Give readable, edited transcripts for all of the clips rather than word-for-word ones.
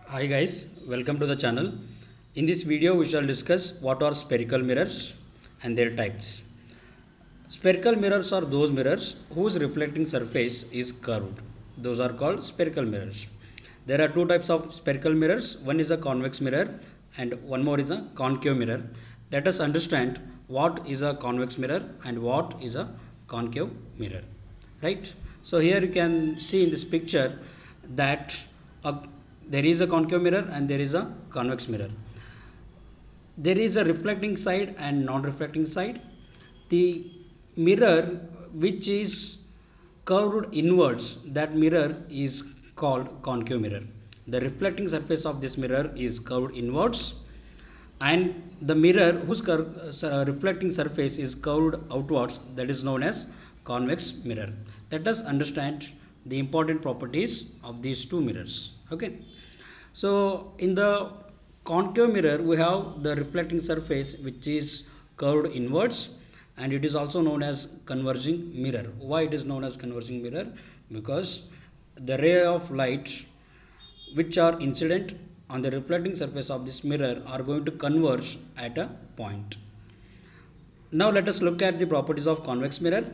Hi guys, welcome to the channel. In this video we shall discuss what are spherical mirrors and their types. Spherical mirrors are those mirrors whose reflecting surface is curved. Those are called spherical mirrors. There are two types of spherical mirrors. One is a convex mirror and one more is a concave mirror. Let us understand what is a convex mirror and what is a concave mirror. Right? So here you can see in this picture that there is a concave mirror and there is a convex mirror. There is a reflecting side and non-reflecting side. The mirror which is curved inwards, that mirror is called concave mirror. The reflecting surface of this mirror is curved inwards, and the mirror whose reflecting surface is curved outwards, that is known as convex mirror. Let us understand the important properties of these two mirrors. Okay, so in the concave mirror we have the reflecting surface which is curved inwards, and it is also known as converging mirror. Why it is known as converging mirror? Because the ray of light which are incident on the reflecting surface of this mirror are going to converge at a point. Now let us look at the properties of convex mirror.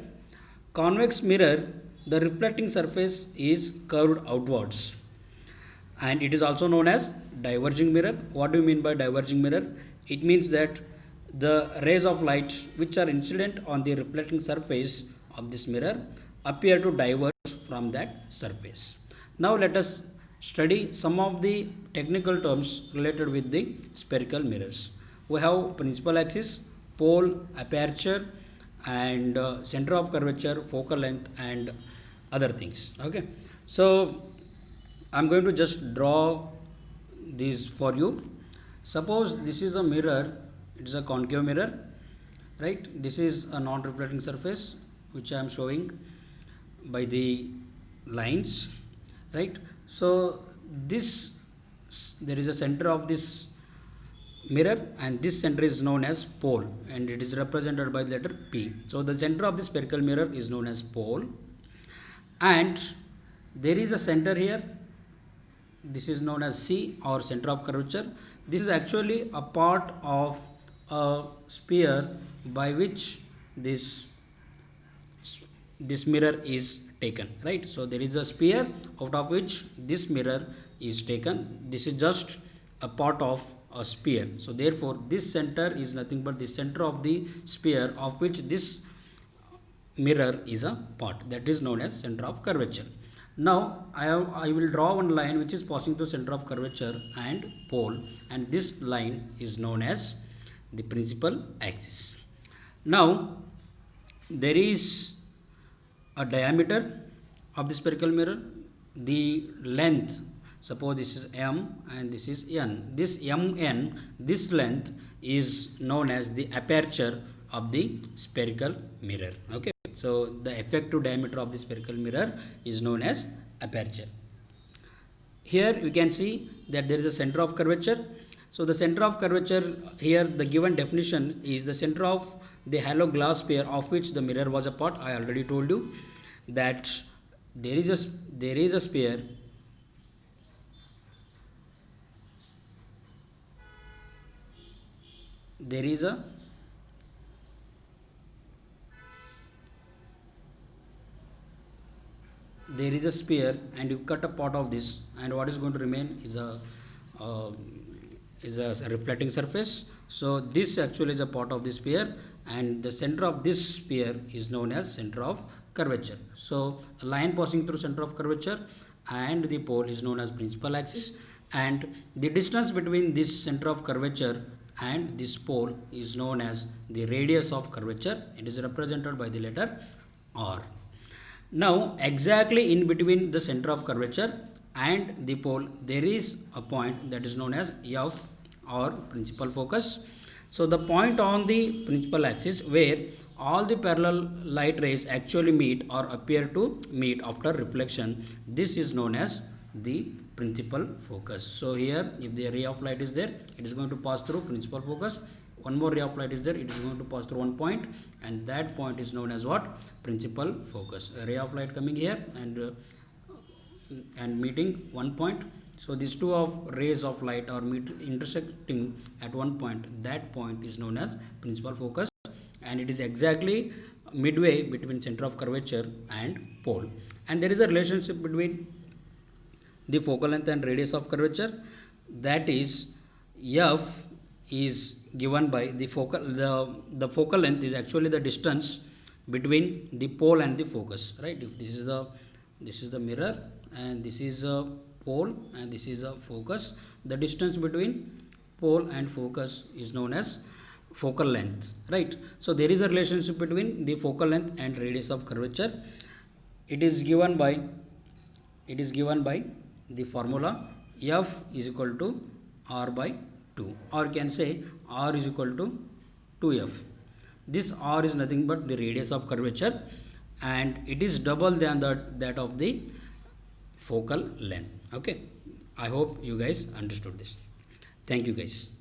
Convex mirror, the reflecting surface is curved outwards, and it is also known as diverging mirror. What do you mean by diverging mirror? It means that the rays of light which are incident on the reflecting surface of this mirror appear to diverge from that surface. Now let us study some of the technical terms related with the spherical mirrors. We have principal axis, pole, aperture, and center of curvature, focal length, and other things. Okay, so I'm going to just draw these for you. Suppose this is a mirror, it is a concave mirror, right? This is a non-reflecting surface which I am showing by the lines, right? So this, there is a center of this mirror, and this center is known as pole, and it is represented by the letter P. So the center of the spherical mirror is known as pole, and there is a center here. This is known as C, or center of curvature. This is actually a part of a sphere by which this mirror is taken, right? So there is a sphere out of which this mirror is taken. This is just a part of a sphere. So therefore this center is nothing but the center of the sphere of which this mirror is a part. That is known as center of curvature. Now I will draw one line which is passing through center of curvature and pole, and this line is known as the principal axis. Now there is a diameter of the spherical mirror. The length, suppose this is M and this is N. This MN, this length is known as the aperture of the spherical mirror. Okay, so the effective diameter of the spherical mirror is known as aperture. Here you can see that there is a center of curvature. So the center of curvature, here the given definition is the center of the hollow glass sphere of which the mirror was a part. I already told you that there is a sphere sphere, and you cut a part of this, and what is going to remain is a reflecting surface. So this actually is a part of this sphere, and the center of this sphere is known as center of curvature. So a line passing through center of curvature and the pole is known as principal axis, and the distance between this center of curvature and this pole is known as the radius of curvature. It is represented by the letter R. Now exactly in between the center of curvature and the pole there is a point that is known as F, or principal focus. So the point on the principal axis where all the parallel light rays actually meet or appear to meet after reflection, this is known as the principal focus. So here if the ray of light is there, it is going to pass through principal focus. One more ray of light is there, it is going to pass through one point, and that point is known as what? Principal focus. A ray of light coming here and and meeting one point. So these two of rays of light are intersecting at one point. That point is known as principal focus, and it is exactly midway between center of curvature and pole. And there is a relationship between the focal length and radius of curvature, that is f is given by the focal length is actually the distance between the pole and the focus, right? If this is the mirror and this is a pole and this is a focus, the distance between pole and focus is known as focal length, right? So there is a relationship between the focal length and radius of curvature. It is given by the formula f is equal to r by 2, or you can say r is equal to 2f. This r is nothing but the radius of curvature, and it is double than that of the focal length. Okay, I hope you guys understood this. Thank you guys.